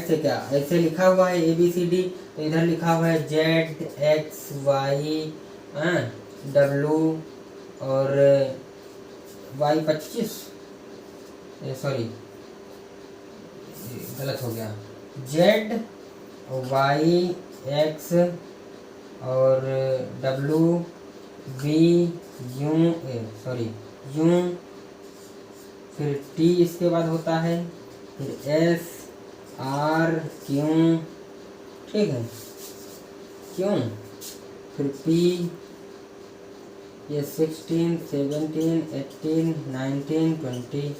से क्या, ऐसे लिखा हुआ है ABCD, तो इधर लिखा हुआ है ZXY W और Y25, सॉरी गलत हो गया, Z Y X और W V U फिर T इसके बाद होता है, फिर S R Q, ठीक है, क्यों, फिर P, ये 16 17 18 19 20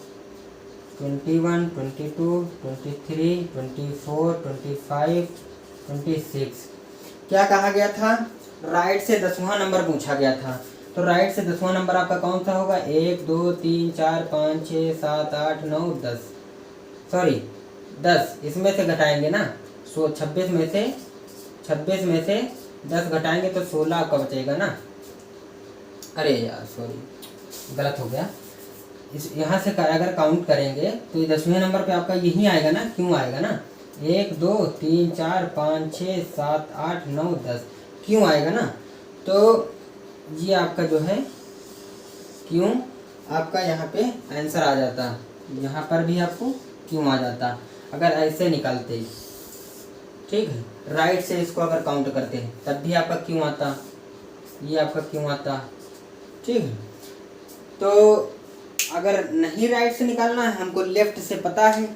21 22 23 24 25 26। क्या कहा गया था, राइट से 10वां नंबर पूछा गया था। तो राइट से 10वां नंबर आपका कौन सा होगा, 1 2 3 4 5 6 7 8 9 10, सॉरी 10 इसमें से घटाएंगे ना, 26 में से 10 घटाएंगे तो 16 आपका बचेगा ना। अरे यार सॉरी गलत हो गया, इस यहाँ से अगर काउंट करेंगे तो ये 10वें नंबर पे आपका यही आएगा ना, क्यों आएगा ना, 1 2 3 4 5 6 7 8 9 10, क्यों आएगा ना। तो ये आपका जो है क्यों, आपका यहाँ पे आंसर आ जाता, यहाँ पर भी आपको क्यों आ जाता अगर ऐसे निकालते, ठीक है। राइट से इसको अगर काउंट करते हैं तब भी आपका क्यों आता, ये आपका क्यों आता, ठीक है। तो अगर नहीं राइट से निकालना है, हमको लेफ्ट से पता है,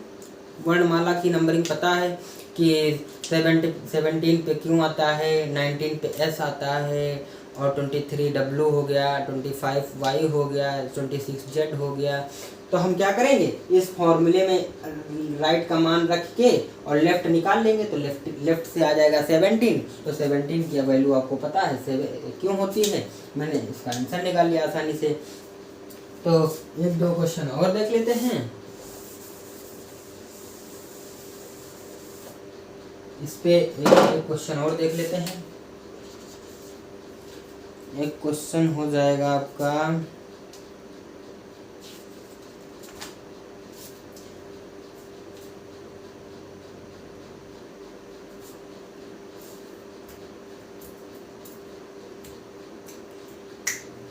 वर्णमाला की नंबरिंग पता है कि 17 पे क्यों आता है, 19 पे S आता है और 23 W हो गया, 25 Y हो गया, 26 Z हो गया। तो हम क्या करेंगे, इस फॉर्मूले में राइट का मान रख के और लेफ्ट निकाल लेंगे। तो लेफ्ट से आ जाएगा 17। तो 17 की वैल्यू आपको पता है क्यों होती है, मैंने इसका आंसर निकाल लिया आसानी से। तो 1-2 क्वेश्चन और देख लेते हैं। इस पे एक क्वेश्चन और देख लेते हैं। एक क्वेश्चन हो जाएगा आपका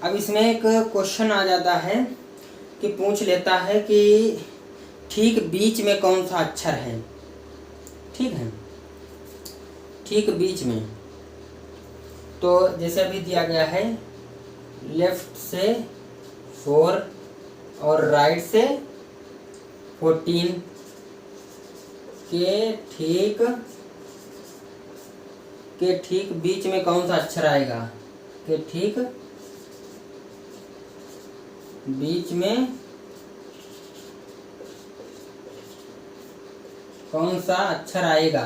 अब इसमें एक क्वेश्चन आ जाता है कि पूछ लेता है कि ठीक बीच में कौन सा अक्षर है, ठीक है, ठीक बीच में। तो जैसे अभी दिया गया है लेफ्ट से 4 और राइट से 14 के ठीक बीच में कौन सा अक्षर आएगा, के ठीक बीच में कौन सा अक्षर आएगा।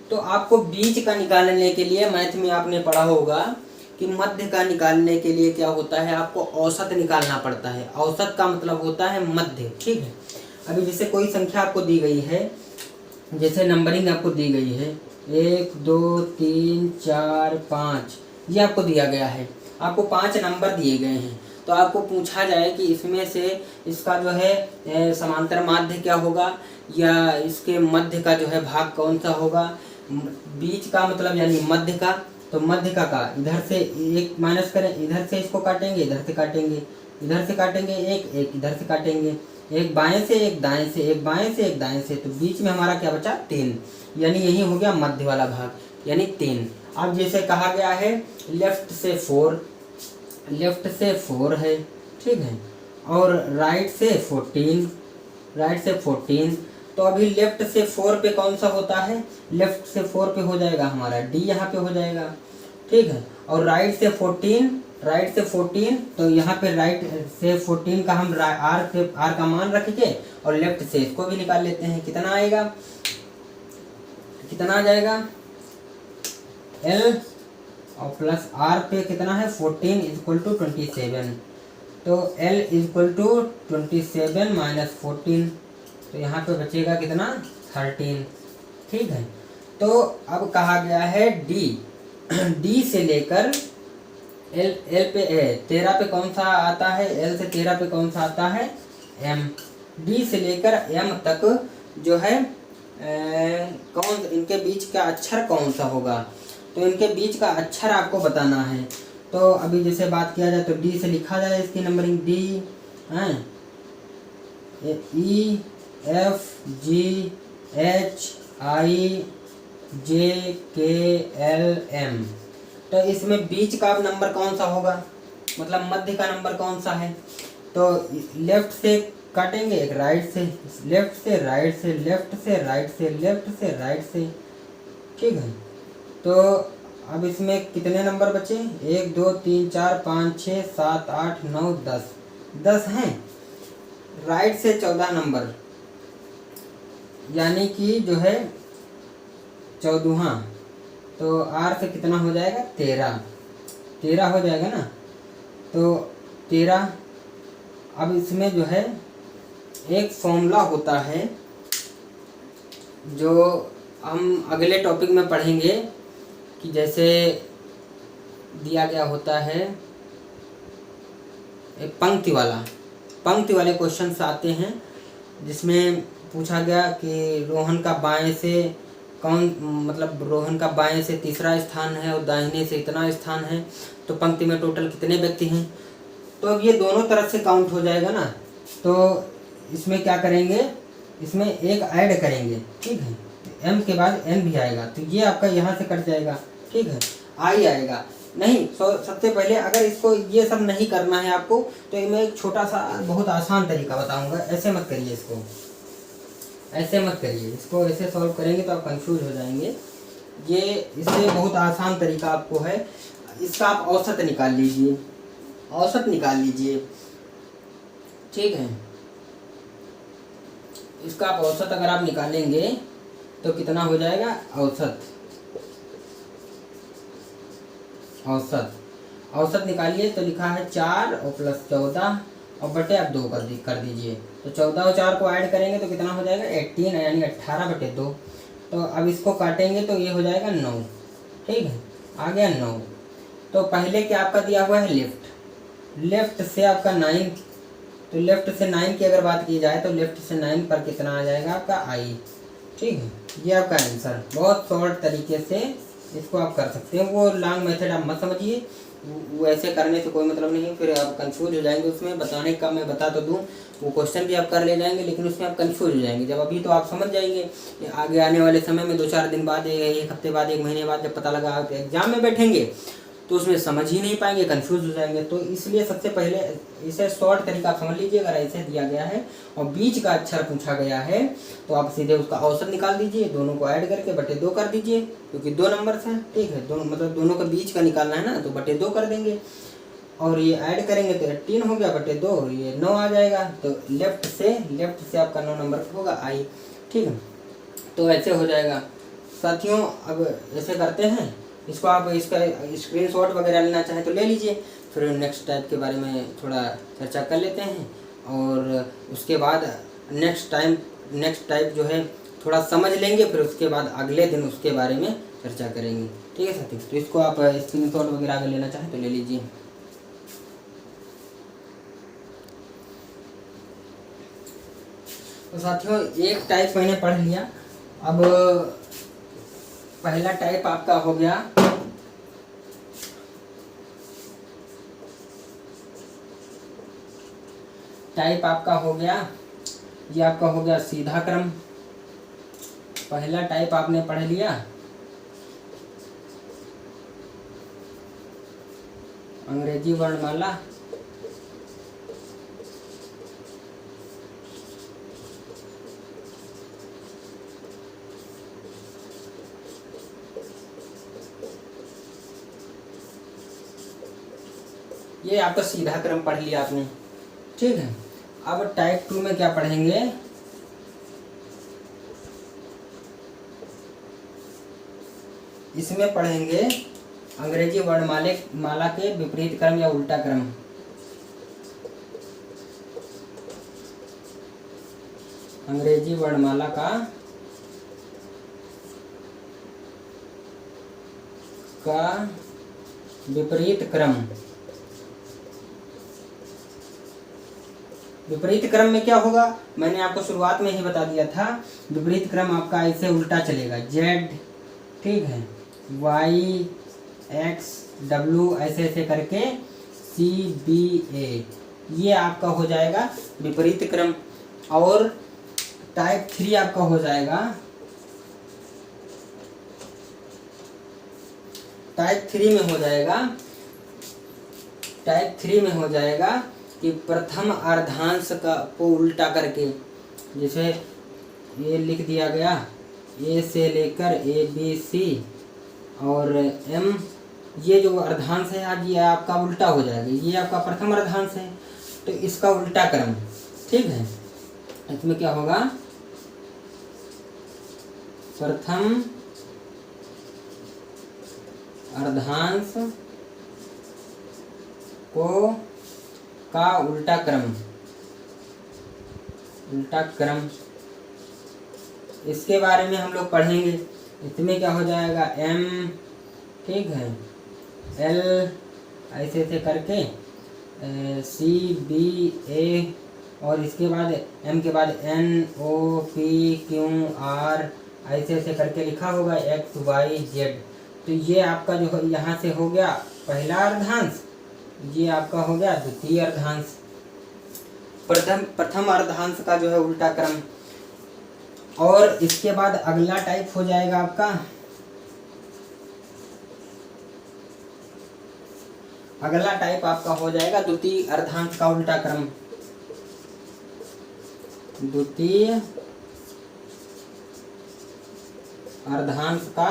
तो आपको बीच का निकालने के लिए मैथ में आपने पढ़ा होगा कि मध्य का निकालने के लिए क्या होता है, आपको औसत निकालना पड़ता है। औसत का मतलब होता है मध्य, ठीक है। अभी जैसे कोई संख्या आपको दी गई है, जैसे नंबरिंग आपको दी गई है 1 2 3 4 5, ये आपको दिया गया है। आपको 5 नंबर दिए गए हैं, तो आपको पूछा जाए कि इसमें से इसका जो है समांतर माध्य क्या होगा, या इसके मध्य का जो है भाग कौन सा होगा। बीच का मतलब यानी मध्य का, तो मध्य का इधर से एक माइनस करें, इधर से इसको काटेंगे, इधर से काटेंगे, इधर से काटेंगे एक, एक इधर से काटेंगे, एक बाएं से एक दाएं से, एक बाएं से एक दाएं से, तो बीच में हमारा क्या बचा 3, यानी यही हो गया मध्य वाला भाग यानी 3। अब जैसे कहा गया है लेफ्ट से 4, लेफ्ट से 4 है, ठीक है, और राइट से 14, राइट से 14। तो अभी लेफ्ट से 4 पे कौन सा होता है, लेफ्ट से 4 पे हो जाएगा हमारा डी, यहाँ पे हो जाएगा, ठीक है। और राइट से 14, राइट से 14, तो यहाँ पे राइट से 14 का हम आर का मान रखेंगे, और लेफ्ट से इसको भी निकाल लेते हैं। कितना आएगा, कितना आ जाएगा, एल और प्लस आर पे कितना है 14 इक्वल टू 27, तो एल इक्वल टू 27 माइनस 14, तो यहाँ पे बचेगा कितना 13, ठीक है। तो अब कहा गया है डी, डी से लेकर एल, एल पे 13 पे कौन सा आता है, एल से 13 पे कौन सा आता है एम, डी से लेकर एम तक जो है कौन, इनके बीच का अक्षर कौन सा होगा, तो इनके बीच का अक्षर आपको बताना है। तो अभी जैसे बात किया जाए तो डी से लिखा जाए इसकी नंबरिंग, डी है E F G H I जे के एल एम, तो इसमें बीच का नंबर कौन सा होगा, मतलब मध्य का नंबर कौन सा है। तो लेफ्ट से काटेंगे, एक राइट से, लेफ्ट से राइट से, लेफ्ट से राइट से, लेफ्ट से राइट से, ठीक है। तो अब इसमें कितने नंबर बचे, 1 2 3 4 5 6 7 8 9 10, 10 हैं। राइट से 14 नंबर, यानी कि जो है 14वां, तो आर से कितना हो जाएगा 13, 13 हो जाएगा ना, तो 13। अब इसमें जो है एक फॉर्मूला होता है जो हम अगले टॉपिक में पढ़ेंगे, कि जैसे दिया गया होता है एक पंक्ति वाले क्वेश्चंस आते हैं, जिसमें पूछा गया कि रोहन का बाएं से कौन, मतलब रोहन का बाएं से तीसरा स्थान है और दाहिने से इतना स्थान है, तो पंक्ति में टोटल कितने व्यक्ति हैं। तो अब ये दोनों तरफ से काउंट हो जाएगा ना, तो इसमें क्या करेंगे, इसमें एक ऐड करेंगे, ठीक है, एम के बाद एन भी आएगा, तो ये आपका यहाँ से कट जाएगा, ठीक है, आई आएगा नहीं। सबसे पहले अगर इसको ये सब नहीं करना है आपको, तो मैं एक छोटा सा बहुत आसान तरीका बताऊंगा। ऐसे मत करिए इसको, ऐसे मत करिए इसको, ऐसे सॉल्व करेंगे तो आप कंफ्यूज हो जाएंगे। ये इससे बहुत आसान तरीका आपको है, इसका आप औसत निकाल लीजिए, औसत निकाल लीजिए, ठीक है। इसका आप औसत अगर आप निकालेंगे तो कितना हो जाएगा, औसत, औसत, औसत निकालिए तो लिखा है 4 और प्लस 14 और बटे आप 2 कर दीजिए, तो 14 और 4 को ऐड करेंगे तो कितना हो जाएगा 18, यानी 18/2। तो अब इसको काटेंगे तो ये हो जाएगा 9, ठीक है, आ गया 9। तो पहले क्या आपका दिया हुआ है लेफ्ट, लेफ्ट से आपका 9, तो लेफ्ट से 9 की अगर बात की जाए तो लेफ्ट से 9 पर कितना आ जाएगा आपका आई, ठीक है। ये आपका आंसर, बहुत शॉर्ट तरीके से इसको आप कर सकते हैं। वो लॉन्ग मेथड आप मत समझिए, वो ऐसे करने से कोई मतलब नहीं, फिर आप कंफ्यूज हो जाएंगे। उसमें बताने का मैं बता तो दूं, वो क्वेश्चन भी आप कर ले जाएंगे, लेकिन उसमें आप कंफ्यूज हो जाएंगे। जब अभी तो आप समझ जाएंगे, आगे आने वाले समय में 2-4 दिन बाद, 1 हफ्ते बाद, 1 महीने बाद जब पता लगा आप एग्जाम में बैठेंगे तो उसमें समझ ही नहीं पाएंगे, कंफ्यूज हो जाएंगे। तो इसलिए सबसे पहले इसे शॉर्ट तरीका आप समझ लीजिए। अगर ऐसे दिया गया है और बीच का अक्षर पूछा गया है तो आप सीधे उसका औसत निकाल दीजिए, दोनों को ऐड करके बटे 2 कर दीजिए, क्योंकि 2 नंबर्स हैं, ठीक है, दोनों मतलब दोनों के बीच का निकालना है ना, तो बटे 2 कर देंगे। और ये ऐड करेंगे तो 18 हो गया बटे 2, ये 9 आ जाएगा। तो लेफ्ट से आपका 9 नंबर होगा आई। ठीक है, तो ऐसे हो जाएगा साथियों। अब ऐसे करते हैं, इसको आप इसका स्क्रीनशॉट वगैरह लेना चाहें तो ले लीजिए। फिर नेक्स्ट टाइप के बारे में थोड़ा चर्चा कर लेते हैं, और उसके बाद नेक्स्ट टाइप जो है थोड़ा समझ लेंगे, फिर उसके बाद अगले दिन उसके बारे में चर्चा करेंगे। ठीक है साथियों, तो इसको आप स्क्रीनशॉट वगैरह अगर लेना चाहें तो ले लीजिए। तो साथियों एक टाइप मैंने पढ़ लिया। अब पहला टाइप आपका हो गया ये आपका हो गया सीधा क्रम। पहला टाइप आपने पढ़ लिया। अंग्रेजी वर्णमाला, ये आपका सीधा क्रम पढ़ लिया आपने। ठीक है, अब टाइप 2 में क्या पढ़ेंगे, इसमें पढ़ेंगे अंग्रेजी वर्णमाला के विपरीत क्रम या उल्टा क्रम। अंग्रेजी वर्णमाला का विपरीत क्रम। विपरीत क्रम में क्या होगा, मैंने आपको शुरुआत में ही बता दिया था। विपरीत क्रम आपका ऐसे उल्टा चलेगा, जेड, ठीक है, वाई, एक्स, डब्ल्यू, ऐसे ऐसे करके सी, बी, ए, ये आपका हो जाएगा विपरीत क्रम। और टाइप 3 आपका हो जाएगा, टाइप 3 में हो जाएगा कि प्रथम अर्धांश को उल्टा करके, जैसे ये लिख दिया गया ए से लेकर ए, बी, सी और एम, ये जो अर्धांश है आज ये आपका उल्टा हो जाएगा। ये आपका प्रथम अर्धांश है तो इसका उल्टा क्रम। ठीक है, इसमें क्या होगा, प्रथम अर्धांश का उल्टा क्रम, इसके बारे में हम लोग पढ़ेंगे। इसमें क्या हो जाएगा, एम, ठीक है, एल, ऐसे ऐसे करके सी, बी, ए, और इसके बाद एम के बाद N, O, P, Q, R, ऐसे ऐसे करके लिखा होगा, एक्स, वाई, जेड। तो ये आपका जो है यहाँ से हो गया पहला अर्धांश, ये आपका हो गया द्वितीय अर्धांश। प्रथम अर्धांश का जो है उल्टा क्रम। और इसके बाद अगला टाइप हो जाएगा आपका, अगला टाइप आपका हो जाएगा द्वितीय अर्धांश का उल्टा क्रम। द्वितीय अर्धांश का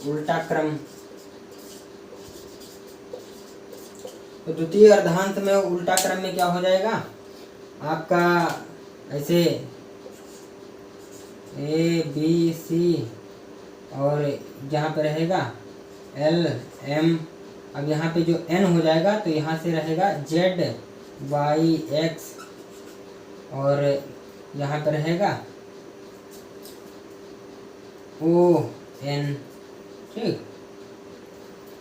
उल्टा क्रम। तो द्वितीय अर्धांश में उल्टा क्रम में क्या हो जाएगा आपका, ऐसे ए, बी, सी, और यहाँ पे रहेगा एल, एम। अब यहाँ पे जो एन हो जाएगा तो यहाँ से रहेगा जेड, वाई, एक्स, और यहाँ पे रहेगा ओ, एन। ठीक,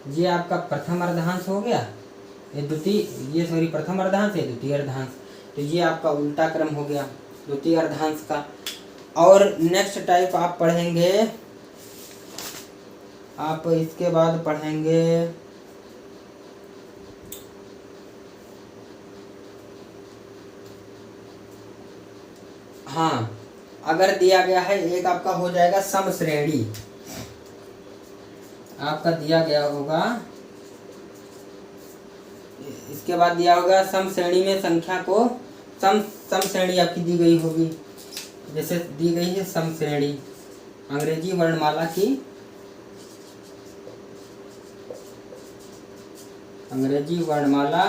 ये आपका प्रथम अर्धांश हो गया, ये प्रथम अर्धांश है, द्वितीय अर्धांश। तो ये आपका उल्टा क्रम हो गया द्वितीय अर्धांश का। और नेक्स्ट टाइप आप पढ़ेंगे, आप इसके बाद पढ़ेंगे हाँ, अगर दिया गया है एक आपका हो जाएगा समश्रेणी। आपका दिया गया होगा, इसके बाद दिया होगा समश्रेणी में संख्या को, समश्रेणी आपकी दी गई होगी, जैसे दी गई है समश्रेणी अंग्रेजी वर्णमाला की अंग्रेजी वर्णमाला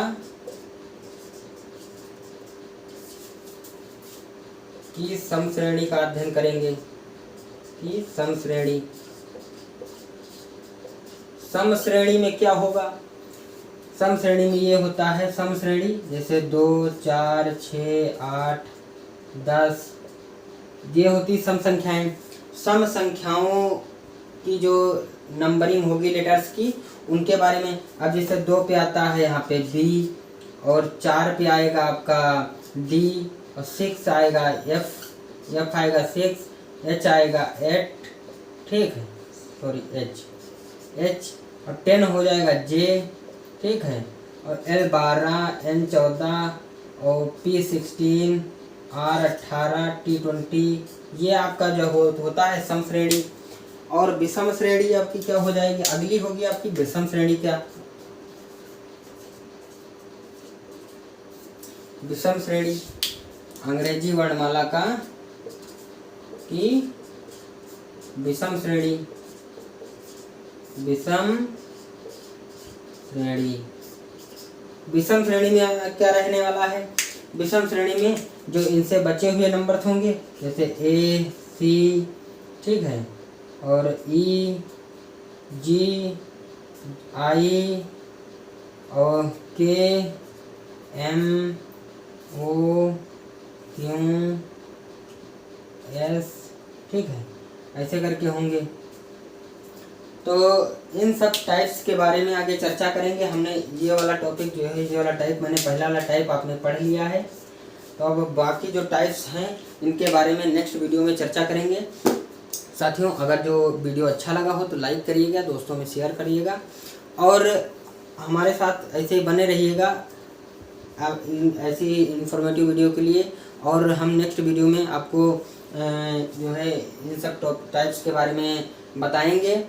की समश्रेणी का अध्ययन करेंगे। की समश्रेणी, समश्रेणी में क्या होगा? समश्रेणी में ये होता है, समश्रेणी जैसे 2, 4, 6, 8, 10, ये होती सम संख्याएं। सम संख्याओं की जो नंबरिंग होगी लेटर्स की, उनके बारे में। अब जैसे 2 पे आता है यहाँ पे B, और 4 पे आएगा आपका D, और 6 आएगा F आएगा 6, H आएगा 8, ठीक है, सॉरी H, और 10 हो जाएगा J, ठीक है, और L 12, N 14, और P 16, R 18, T 20, ये आपका जो होता है सम श्रेणी। और विषम श्रेणी आपकी क्या हो जाएगी? अगली होगी आपकी विषम श्रेणी। क्या? विषम श्रेणी अंग्रेजी वर्णमाला का की विषम श्रेणी। विषम श्रेणी, विषम श्रेणी में क्या रहने वाला है? विषम श्रेणी में जो इनसे बचे हुए नंबर होंगे, जैसे A, C, ठीक है, और E, G, I, और K, M, O, Q, S, ठीक है, ऐसे करके होंगे। तो इन सब टाइप्स के बारे में आगे चर्चा करेंगे। हमने ये वाला टॉपिक जो है, ये वाला टाइप मैंने पहला वाला टाइप आपने पढ़ लिया है, तो अब बाकी जो टाइप्स हैं इनके बारे में नेक्स्ट वीडियो में चर्चा करेंगे। साथियों, अगर जो वीडियो अच्छा लगा हो तो लाइक करिएगा, दोस्तों में शेयर करिएगा, और हमारे साथ ऐसे ही बने रहिएगा ऐसी इन्फॉर्मेटिव वीडियो के लिए। और हम नेक्स्ट वीडियो में आपको जो है इन सब टाइप्स के बारे में बताएंगे,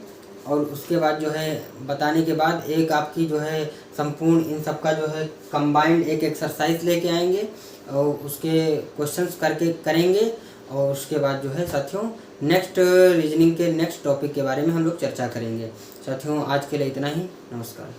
और उसके बाद जो है बताने के बाद एक आपकी जो है संपूर्ण इन सब का जो है कंबाइंड एक एक्सरसाइज लेके आएंगे, और उसके क्वेश्चंस करके करेंगे, और उसके बाद जो है साथियों नेक्स्ट रीजनिंग के नेक्स्ट टॉपिक के बारे में हम लोग चर्चा करेंगे। साथियों, आज के लिए इतना ही। नमस्कार।